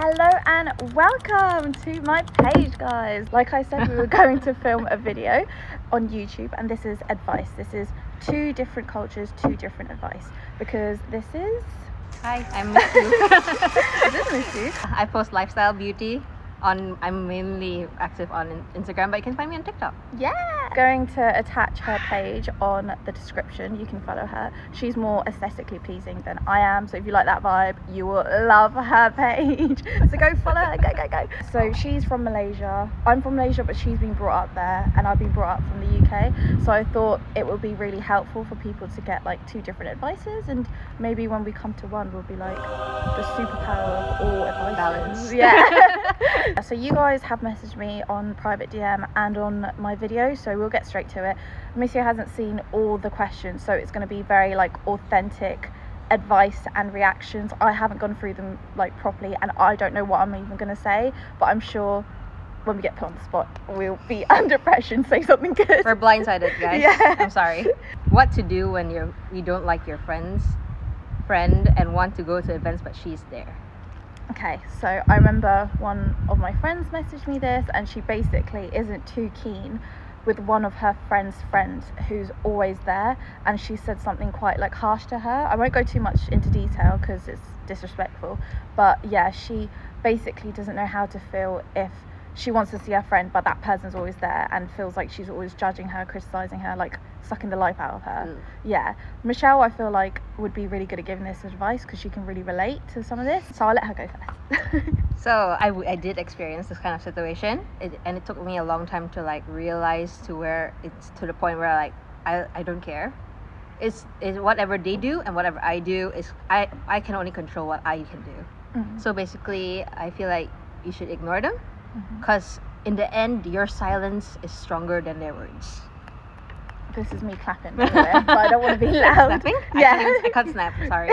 Hello and welcome to my page, guys. Like I said, we were going to film a video on YouTube, and this is advice. This is two different cultures, two different advice, because this is... Hi, I'm Misu. Is this Misu? I post lifestyle beauty I'm mainly active on Instagram, but you can find me on TikTok. Yeah! Going to attach her page on the description. You can follow her. She's more aesthetically pleasing than I am, so if you like that vibe, you will love her page. So go follow her, go. So she's from Malaysia. I'm from Malaysia, but she's been brought up there, and I've been brought up from the UK. So I thought it would be really helpful for people to get like two different advices, and maybe when we come to one, we'll be like the superpower of all advices. Balance. Yeah. So you guys have messaged me on private DM and on my video, so we'll get straight to it. Misu hasn't seen all the questions, so it's going to be very like authentic advice and reactions. I haven't gone through them like properly, and I don't know what I'm even going to say, but I'm sure when we get put on the spot, we'll be under pressure and say something good. We're blindsided, guys. Yeah. I'm sorry. What to do when you don't like your friend and want to go to events, but she's there? Okay, so I remember one of my friends messaged me this, and she basically isn't too keen with one of her friends' friends who's always there, and she said something quite like harsh to her. I won't go too much into detail because it's disrespectful, but yeah, she basically doesn't know how to feel if she wants to see her friend, but that person's always there and feels like she's always judging her, criticizing her, like sucking the life out of her. Yeah, Michelle, I feel like would be really good at giving this advice because she can really relate to some of this, so I'll let her go first. So I did experience this kind of situation, and it took me a long time to like realize to where it's to the point where like I don't care. It's whatever they do and whatever I do is I can only control what I can do. So basically, I feel like you should ignore them, because in the end, your silence is stronger than their words. This is me clapping, by the way, but I don't want to be loud. Snapping? Yeah. I can't snap, sorry.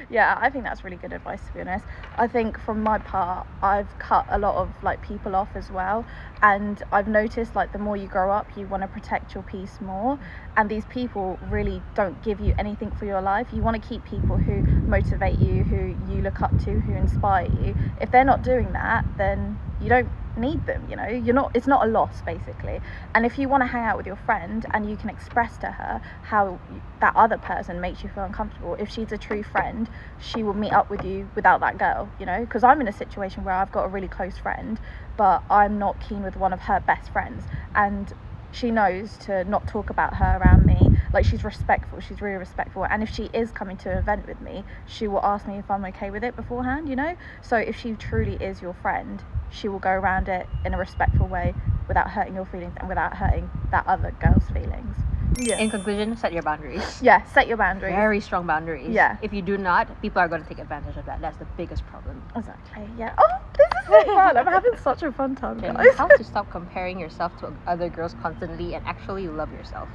Yeah, I think that's really good advice, to be honest. I think from my part, I've cut a lot of like people off as well, and I've noticed like the more you grow up, you want to protect your peace more, and these people really don't give you anything for your life. You want to keep people who motivate you, who you look up to, who inspire you. If they're not doing that, then you don't need them, you know. It's not a loss, basically. And if you want to hang out with your friend and you can express to her how that other person makes you feel uncomfortable, if she's a true friend, she will meet up with you without that girl, you know. Because I'm in a situation where I've got a really close friend, but I'm not keen with one of her best friends, and she knows to not talk about her around me. Like, she's respectful, she's really respectful, and if she is coming to an event with me, she will ask me if I'm okay with it beforehand, you know. So if she truly is your friend, she will go around it in a respectful way without hurting your feelings and without hurting that other girl's feelings. Yeah. In conclusion, set your boundaries. Yeah, set your boundaries. Very strong boundaries. Yeah. If you do not, people are going to take advantage of that. That's the biggest problem. Exactly, yeah. Oh, this is so fun. I'm having such a fun time, guys. How to stop comparing yourself to other girls constantly and actually love yourself.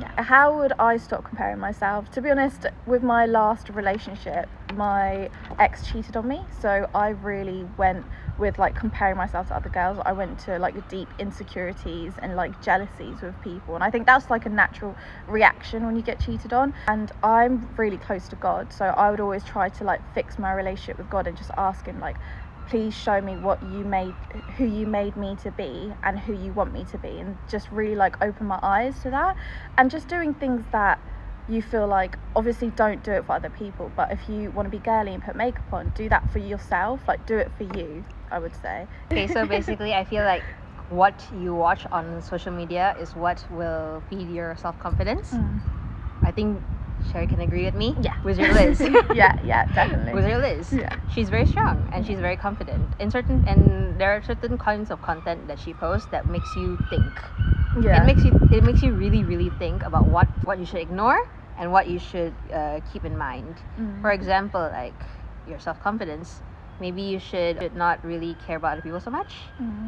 Yeah. How would I stop comparing myself? To be honest, with my last relationship, my ex cheated on me, so I really went with like comparing myself to other girls. I went to like deep insecurities and like jealousies with people, and I think that's like a natural reaction when you get cheated on. And I'm really close to God, so I would always try to like fix my relationship with God and just ask him like, please show me who you made me to be and who you want me to be, and just really like open my eyes to that. And just doing things that you feel like, obviously don't do it for other people, but if you want to be girly and put makeup on, do that for yourself. Like, do it for you, I would say. Okay, so basically I feel like what you watch on social media is what will feed your self-confidence. I think Sherry can agree with me. Yeah. With your Liz. yeah, definitely. With your Liz. Yeah. She's very strong and she's very confident. And there are certain kinds of content that she posts that makes you think. Yeah. It makes you really, really think about what you should ignore and what you should keep in mind. For example, like your self-confidence. Maybe you should not really care about other people so much.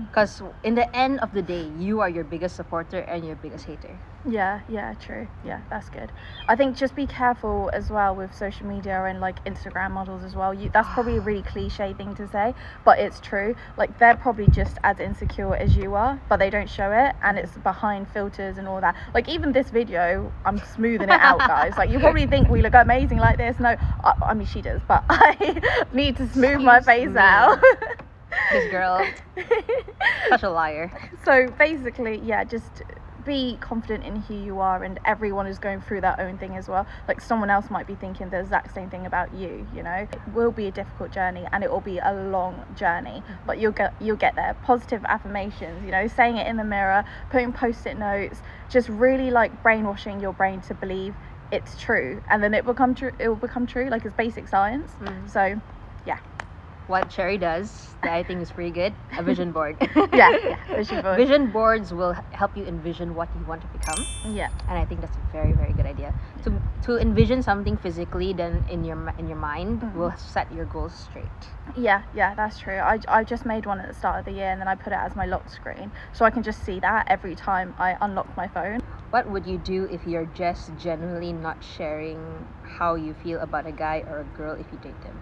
Because in the end of the day, you are your biggest supporter and your biggest hater. Yeah, true. Yeah, that's good. I think just be careful as well with social media and like Instagram models as well. That's probably a really cliche thing to say, but it's true. Like they're probably just as insecure as you are, but they don't show it, and it's behind filters and all that. Like even this video, I'm smoothing it out, guys. Like you probably think we look amazing like this. No, I mean she does, but I need to smooth my face out. This girl, such a liar. So basically, yeah, just be confident in who you are, and everyone is going through their own thing as well. Like someone else might be thinking the exact same thing about you, you know. It will be a difficult journey, and it will be a long journey, but you'll get there. Positive affirmations, you know, saying it in the mirror, putting post-it notes, just really like brainwashing your brain to believe it's true, and then it will become true. Like it's basic science. So yeah. What Cherry does that I think is pretty good, a vision board. yeah, vision board. Vision boards will help you envision what you want to become. Yeah. And I think that's a very, very good idea. To envision something physically, then in your mind will set your goals straight. Yeah, that's true. I just made one at the start of the year, and then I put it as my lock screen, so I can just see that every time I unlock my phone. What would you do if you're just genuinely not sharing how you feel about a guy or a girl if you date them?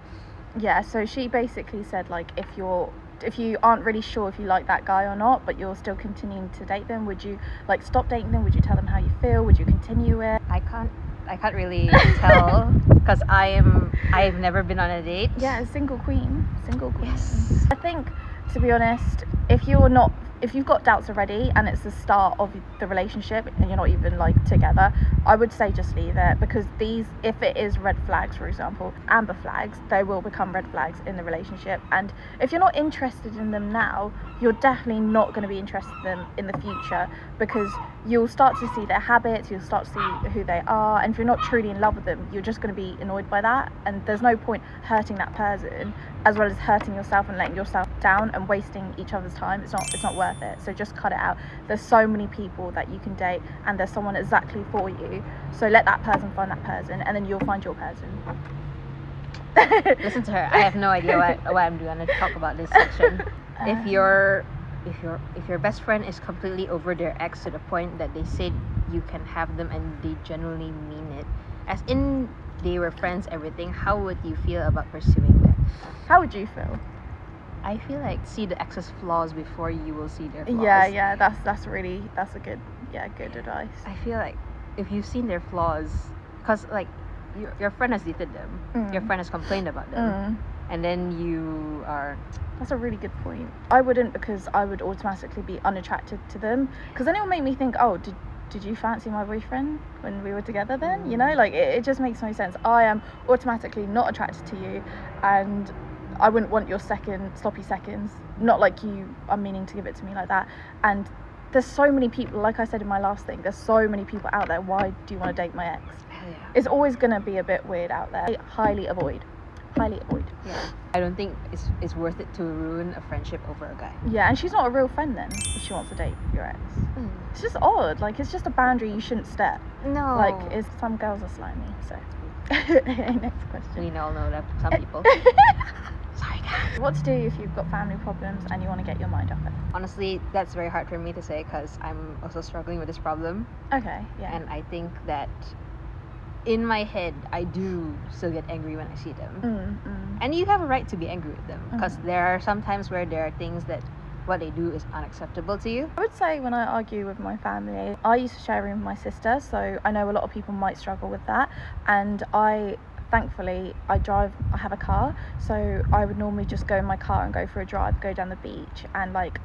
Yeah, so she basically said like if you aren't really sure if you like that guy or not, but you're still continuing to date them, would you like stop dating them? Would you tell them how you feel? Would you continue it? I can't really tell because I've never been on a date. Yeah, single queen. Yes. I think, to be honest, if you've got doubts already and it's the start of the relationship and you're not even like together, I would say just leave it, because if it is red flags, for example, amber flags, they will become red flags in the relationship. And if you're not interested in them now, you're definitely not going to be interested in them in the future, because you'll start to see their habits, you'll start to see who they are, and if you're not truly in love with them, you're just going to be annoyed by that, and there's no point hurting that person as well as hurting yourself and letting yourself down and wasting each other's time. It's not worth it. So just cut it out. There's so many people that you can date, and there's someone exactly for you, so let that person find that person, and then you'll find your person. Listen to her. I have no idea what I'm going to talk about this section. If your best friend is completely over their ex to the point that they said you can have them and they genuinely mean it, as in they were friends, everything, how would you feel about pursuing that? How would you feel? I feel like see the ex's flaws before you will see their flaws. Yeah, that's a good advice. I feel like if you've seen their flaws, because like your friend has dated them, your friend has complained about them, and then you are... That's a really good point. I wouldn't, because I would automatically be unattracted to them, because then it will make me think, oh, did you fancy my boyfriend when we were together then? You know, like it just makes no sense. I am automatically not attracted to you, and I wouldn't want your sloppy seconds. Not like you are meaning to give it to me like that. And there's so many people, like I said in my last thing, there's so many people out there. Why do you want to date my ex? Yeah. It's always going to be a bit weird out there. Highly avoid. Yeah. I don't think it's worth it to ruin a friendship over a guy. Yeah, and she's not a real friend then if she wants to date your ex. It's just odd. Like, it's just a boundary you shouldn't step. No. Like, some girls are slimy, so. Next question. We all know that some people. Sorry, guys. What to do if you've got family problems and you want to get your mind off it? Honestly, that's very hard for me to say because I'm also struggling with this problem. Okay, yeah. And I think that in my head, I do still get angry when I see them. And you have a right to be angry with them because there are some times where there are things that what they do is unacceptable to you. I would say when I argue with my family, I used to share a room with my sister, so I know a lot of people might struggle with that, and thankfully I have a car, so I would normally just go in my car and go for a drive, go down the beach, and like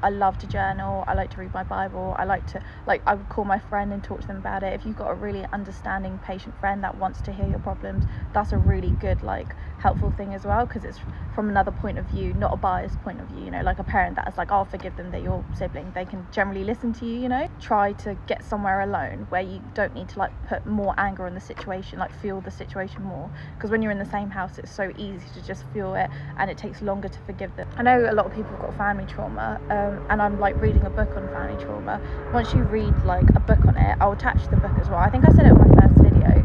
I love to journal, I like to read my Bible, I would call my friend and talk to them about it. If you've got a really understanding, patient friend that wants to hear your problems, that's a really good, like, helpful thing as well, because it's from another point of view, not a biased point of view, you know, like a parent that is like, oh, forgive them, they're your sibling, they can generally listen to you, you know. Try to get somewhere alone where you don't need to like put more anger in the situation, like feel the situation more, because when you're in the same house it's so easy to just feel it and it takes longer to forgive them. I know a lot of people have got family trauma, and I'm like reading a book on family trauma. Once you read like a book on it, I'll attach the book as well. I think I said it in my first video.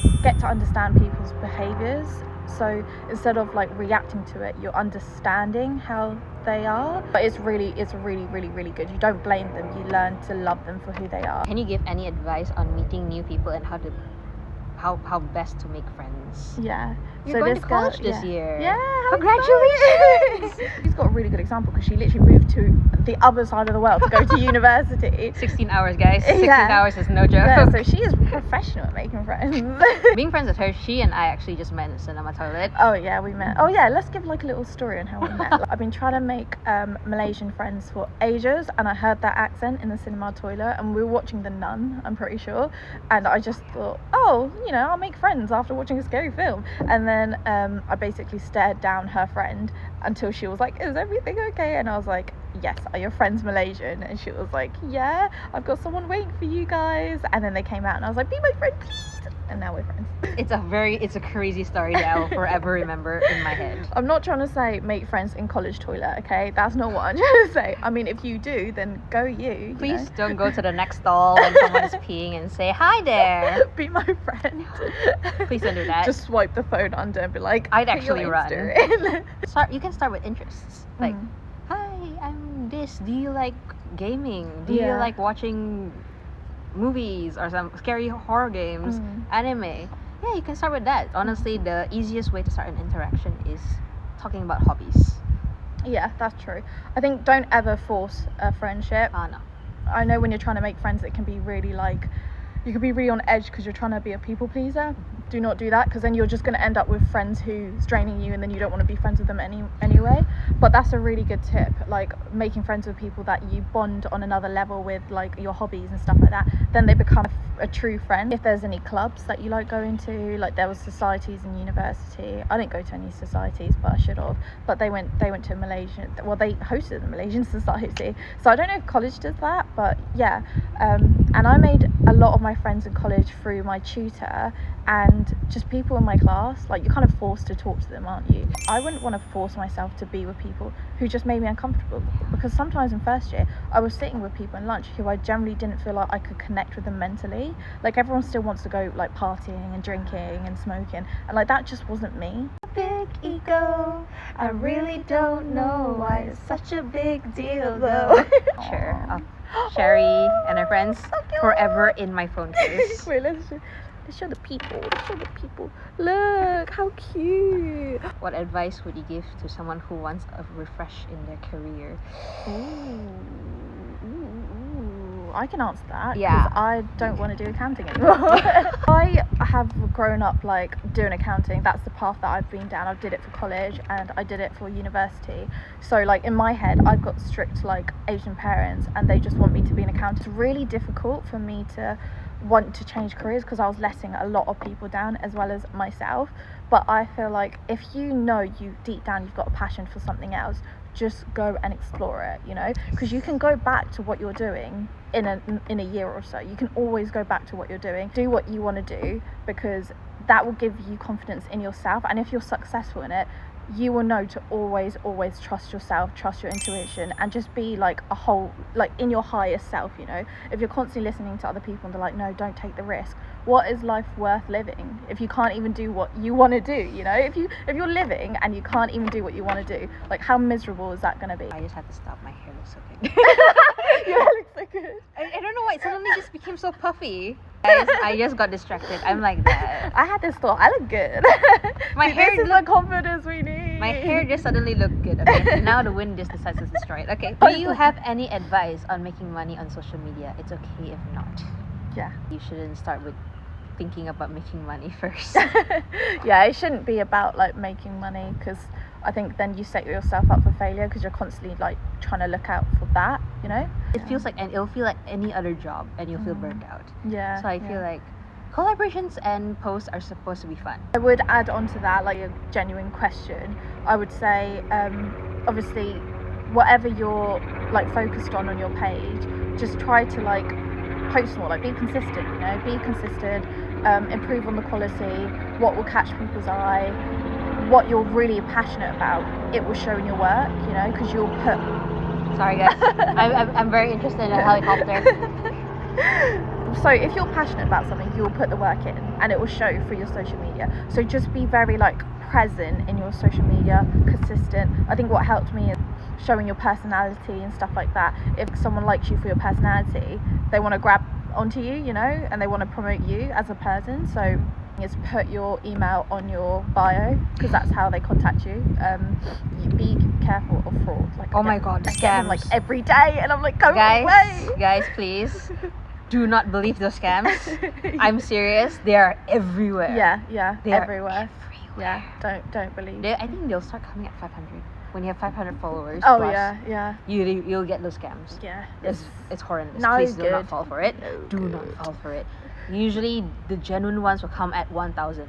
You get to understand people's behaviours So instead of like reacting to it, you're understanding how they are. But it's really really good. You don't blame them, you learn to love them for who they are. Can you give any advice on meeting new people and how best to make friends? Yeah. You're going to college this year. Yeah. Congratulations! She's got a really good example because she literally moved to the other side of the world to go to university. 16 hours, guys. 16 Yeah. hours is no joke. Yeah, so she is professional at making friends. Being friends with her, she and I actually just met in the cinema toilet. Oh yeah, we met. Oh yeah, let's give like a little story on how we met. Like, I've been trying to make Malaysian friends for ages, and I heard that accent in the cinema toilet, and we were watching The Nun, I'm pretty sure, and I just thought, oh, you know, I'll make friends after watching a scary film. And then I basically stared down her friend until she was like, is everything okay? And I was like, yes, are your friends Malaysian? And she was like, yeah, I've got someone waiting for you guys. And then they came out and I was like, be my friend please. And now we're friends. It's a crazy story that I will forever remember in my head. I'm not trying to say make friends in college toilet, okay? That's not what I'm trying to say. I mean, if you do, then go you. Please know? don't go to the next stall when someone is peeing and say, hi there. Be my friend. Please don't do that. Just swipe the phone under and be like, I'd "Put actually your run." Insta in." You can start with interests. Like, hi, I'm this. Do you like gaming? Do you Yeah. like watching movies or some scary horror games, anime? Yeah, you can start with that. Honestly, the easiest way to start an interaction is talking about hobbies. Yeah, that's true. I think don't ever force a friendship. No. I know when you're trying to make friends, it can be really like, you could be really on edge because you're trying to be a people pleaser. Do not do that, because then you're just going to end up with friends who's draining you, and then you don't want to be friends with them anyway. But that's a really good tip, like making friends with people that you bond on another level with, like your hobbies and stuff like that. Then they become a true friend. If there's any clubs that you like going to, like there was societies in university. I didn't go to any societies, but I should have. But they went to Malaysian. Well, they hosted the Malaysian society. So I don't know if college does that, but yeah. And I made a lot of my friends in college through my tutor and just people in my class. Like, you're kind of forced to talk to them, aren't you? I wouldn't want to force myself to be with people who just made me uncomfortable, because sometimes in first year I was sitting with people in lunch who I generally didn't feel like I could connect with them mentally. Like, everyone still wants to go like partying and drinking and smoking, and like that just wasn't me. Big ego, I really don't know why it's such a big deal though. Sure. Sherry and her friends forever in my phone case. Wait, let's show the people. Look how cute. What advice would you give to someone who wants a refresh in their career? Ooh, I can answer that. Yeah. 'Cause I don't want to do accounting anymore. I have grown up like doing accounting. That's the path that I've been down. I did it for college and I did it for university. So like in my head, I've got strict like Asian parents, and they just want me to be an accountant. It's really difficult for me to want to change careers because I was letting a lot of people down as well as myself. But I feel like if you know you deep down you've got a passion for something else, just go and explore it, you know, because you can go back to what you're doing in a year or so. You can always go back to what you're doing, do what you want to do, because that will give you confidence in yourself. And if you're successful in it, you will know to always trust yourself, trust your intuition, and just be like a whole, like in your highest self, you know. If you're constantly listening to other people and they're like, no, don't take the risk, what is life worth living if you can't even do what you want to do, you know? If you're living and you can't even do what you want to do, like how miserable is that going to be? I just had to stop. My hair looks so good. Your hair looks so good. I don't know why it suddenly just became so puffy. Guys, I just got distracted. I'm like that. I had this thought, I look good. My See, hair this is the confidence we need. My hair just suddenly looked good. Okay, now the wind just decides to destroy it. Okay, do you have any advice on making money on social media? It's okay if not. Yeah. You shouldn't start with thinking about making money first. Yeah, it shouldn't be about like making money, because I think then you set yourself up for failure because you're constantly like trying to look out for that, you know? It feels like, and it'll feel like any other job, and you'll feel burnt out. Yeah. So I feel like collaborations and posts are supposed to be fun. I would add on to that, like a genuine question. I would say, obviously, whatever you're like focused on your page, just try to like post more, like be consistent, you know, be consistent, improve on the quality, what will catch people's eye, what you're really passionate about, it will show in your work, you know, because you'll put... Sorry guys, I'm very interested in a helicopter. So if you're passionate about something, you'll put the work in and it will show through your social media. So just be very like present in your social media, consistent. I think what helped me is showing your personality and stuff like that. If someone likes you for your personality, they want to grab onto you, you know, and they want to promote you as a person. So is put your email on your bio, because that's how they contact you. You be careful of fraud. Like, Oh my god, I get them scams. like every day, and I'm like, go Guys, away. guys, please do not believe those scams. I'm serious. They are everywhere. Yeah, They are everywhere. Yeah, don't believe. I think they'll start coming at 500. When you have 500 followers Oh plus, yeah. you'll get those scams. Yeah, It's horrendous. no Please do not good. fall for it. No Do good. not fall for it. Usually the genuine ones will come at 1,000.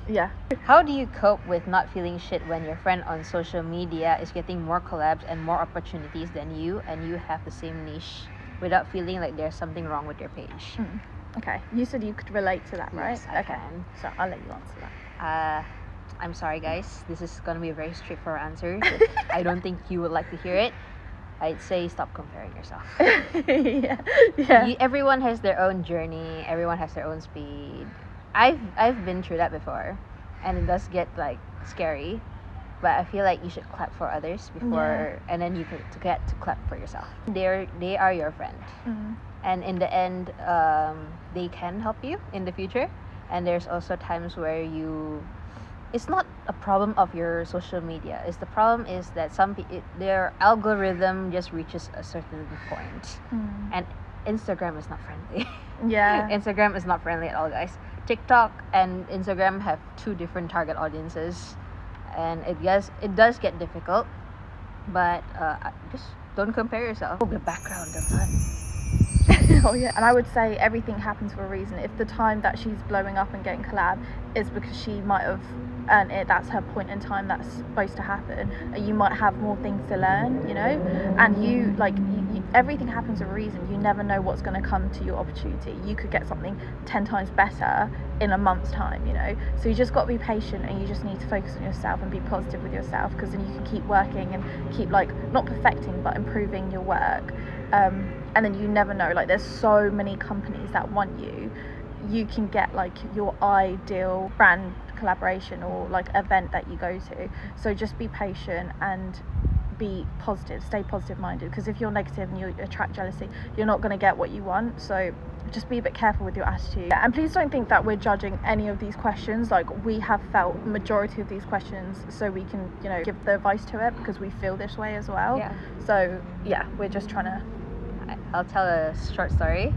Yeah. How do you cope with not feeling shit when your friend on social media is getting more collabs and more opportunities than you, and you have the same niche, without feeling like there's something wrong with your page? Okay. You said you could relate to that, right? Yes, I okay. can. So I'll let you answer that. I'm sorry, guys. This is gonna be a very straightforward answer. I don't think you would like to hear it. I'd say stop comparing yourself. Yeah. Everyone has their own journey. Everyone has their own speed. I've been through that before, and it does get like scary. But I feel like you should clap for others before, and then you get to clap for yourself. They are your friend, and in the end, they can help you in the future. And there's also times where it's not a problem of your social media. The problem is that their algorithm just reaches a certain point, and Instagram is not friendly. Yeah. Instagram is not friendly at all, guys. TikTok and Instagram have two different target audiences, and it does get difficult. But just don't compare yourself. The background, the fun. Oh yeah, and I would say everything happens for a reason. If the time that she's blowing up and getting collab is because she might have earned it, that's her point in time that's supposed to happen, and you might have more things to learn, you know, and you everything happens for a reason. You never know what's going to come to your opportunity. You could get something 10 times better in a month's time, you know, so you just got to be patient, and you just need to focus on yourself and be positive with yourself, because then you can keep working and keep not perfecting but improving your work. And then you never know, like there's so many companies that want you can get like your ideal brand collaboration or like event that you go to. So just be patient and be positive, stay positive minded, because if you're negative and you attract jealousy, you're not going to get what you want. So just be a bit careful with your attitude, and please don't think that we're judging any of these questions. Like, we have felt majority of these questions, so we can, you know, give the advice to it, because we feel this way as well. Yeah. So yeah, we're just trying to I'll tell a short story.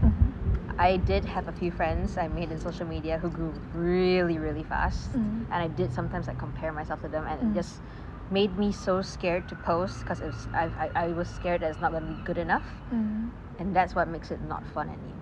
I did have a few friends I made in social media who grew really, really fast, and I did sometimes like compare myself to them, and it just made me so scared to post, because I was scared that it's not going to be good enough, and that's what makes it not fun anymore.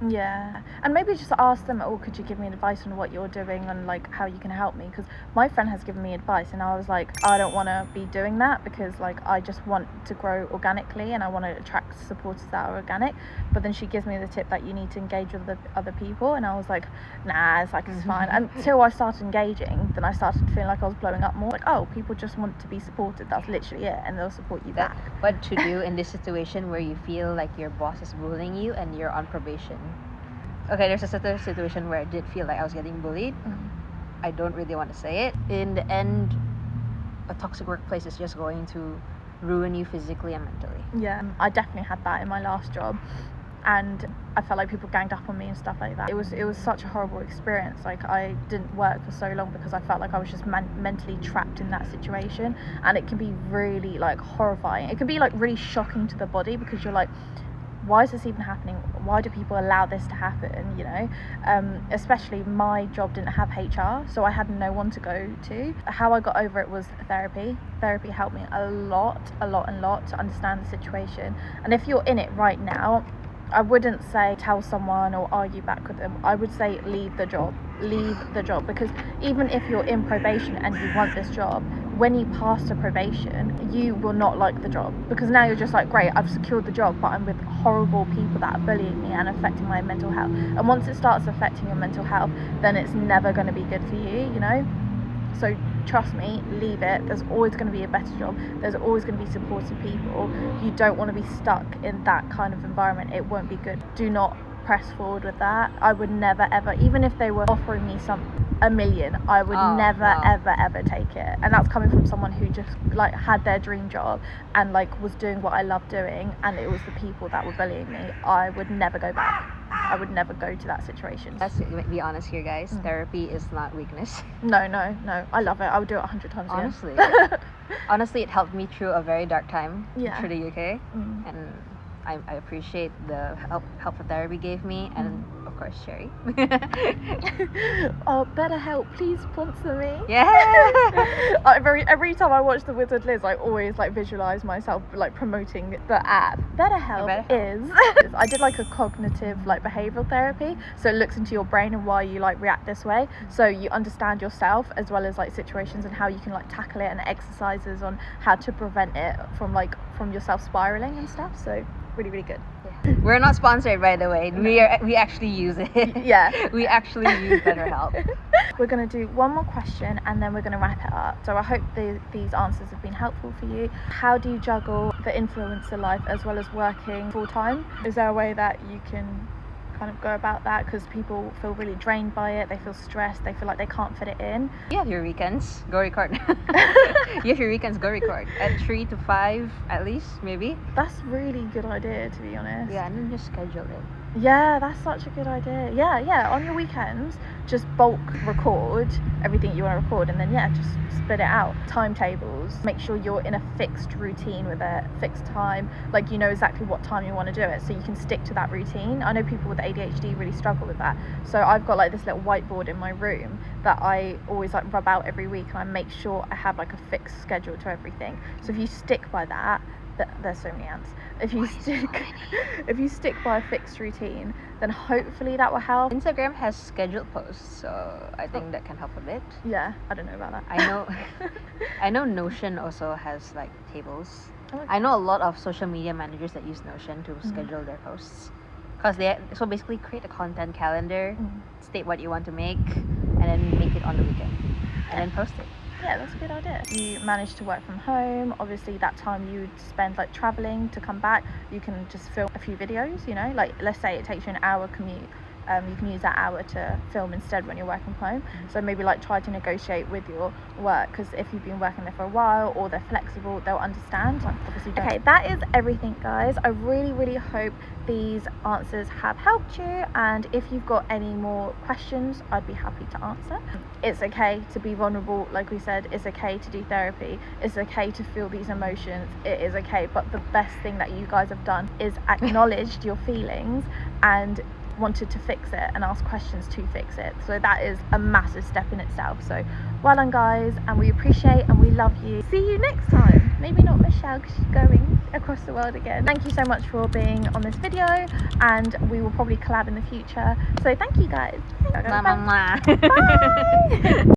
Yeah, and maybe just ask them, oh, could you give me advice on what you're doing and like how you can help me, because my friend has given me advice and I was like, I don't want to be doing that, because like I just want to grow organically and I want to attract supporters that are organic. But then she gives me the tip that you need to engage with the other people, and I was like, nah, it's fine. Until I started engaging, then I started feeling like I was blowing up more, like, oh, people just want to be supported, that's literally it, and they'll support you back. What to do in this situation where you feel like your boss is bullying you and you're on probation? Okay, there's a certain situation where I did feel like I was getting bullied. I don't really want to say it. In the end, a toxic workplace is just going to ruin you physically and mentally. Yeah, I definitely had that in my last job, and I felt like people ganged up on me and stuff like that. It was such a horrible experience. Like, I didn't work for so long because I felt like I was just mentally trapped in that situation, and it can be really like horrifying. It can be like really shocking to the body, because you're like, why is this even happening? Why do people allow this to happen, you know? Especially my job didn't have HR, so I had no one to go to. How I got over it was therapy. Therapy helped me a lot to understand the situation. And if you're in it right now, I wouldn't say tell someone or argue back with them. I would say leave the job, because even if you're in probation and you want this job, when you pass the probation, you will not like the job, because now you're just like, great, I've secured the job, but I'm with horrible people that are bullying me and affecting my mental health. And once it starts affecting your mental health, then it's never going to be good for you, you know? So trust me, leave it. There's always going to be a better job. There's always going to be supportive people. You don't want to be stuck in that kind of environment. It won't be good. Do not press forward with that. I would never ever, even if they were offering me a million, I would never ever take it. And that's coming from someone who just like had their dream job and like was doing what I love doing, and it was the people that were bullying me. I would never go back. I would never go to that situation. Let's be honest here, guys. Therapy is not weakness. No, I love it. I would do it 100 times Honestly. again. Honestly, it helped me through a very dark time through the UK. And I appreciate the help that therapy gave me, and of course Sherry. Oh, BetterHelp, please sponsor me. Yeah. Every time I watch The Wizard Liz, I always like visualize myself like promoting the app. BetterHelp is I did like a cognitive like behavioral therapy, so it looks into your brain and why you like react this way, so you understand yourself as well as like situations and how you can like tackle it, and exercises on how to prevent it from yourself spiraling and stuff. So really, really good. We're not sponsored, by the way. We actually use it. Yeah. We actually use BetterHelp. We're going to do one more question and then we're going to wrap it up. So I hope these answers have been helpful for you. How do you juggle the influencer life as well as working full time? Is there a way that you can kind of go about that? Because people feel really drained by it, they feel stressed, they feel like they can't fit it in. You have your weekends, go record. You have your weekends, go record at 3 to 5 at least, maybe. That's really good idea, to be honest. Yeah, and then just schedule it. Yeah, that's such a good idea. Yeah, on your weekends just bulk record everything you want to record, and then just split it out. Timetables, make sure you're in a fixed routine with a fixed time, like you know exactly what time you want to do it, so you can stick to that routine. I know people with ADHD really struggle with that, so I've got like this little whiteboard in my room that I always like rub out every week, and I make sure I have like a fixed schedule to everything. So if you stick by that, there's so many ants. If you stick by a fixed routine, then hopefully that will help. Instagram has scheduled posts, so I think that can help a bit. Yeah, I don't know about that. I know Notion also has like tables. Okay. I know a lot of social media managers that use Notion to schedule their posts, because so basically create a content calendar, state what you want to make, and then make it on the weekend, and then post it. Yeah, that's a good idea. You manage to work from home. Obviously, that time you spend like traveling to come back, you can just film a few videos, you know, like let's say it takes you an hour commute. You can use that hour to film instead when you're working from home. So maybe like try to negotiate with your work, because if you've been working there for a while or they're flexible, they'll understand. Obviously, okay, that is everything, guys. I really, really hope these answers have helped you, and if you've got any more questions, I'd be happy to answer. It's okay to be vulnerable, like we said. It's okay to do therapy. It's okay to feel these emotions. It is okay, but the best thing that you guys have done is acknowledged your feelings and wanted to fix it and ask questions to fix it. So that is a massive step in itself. So well done, guys, and we appreciate and we love you. See you next time. Maybe not Michelle, because she's going across the world again. Thank you so much for being on this video, and we will probably collab in the future. So thank you, guys. Bye.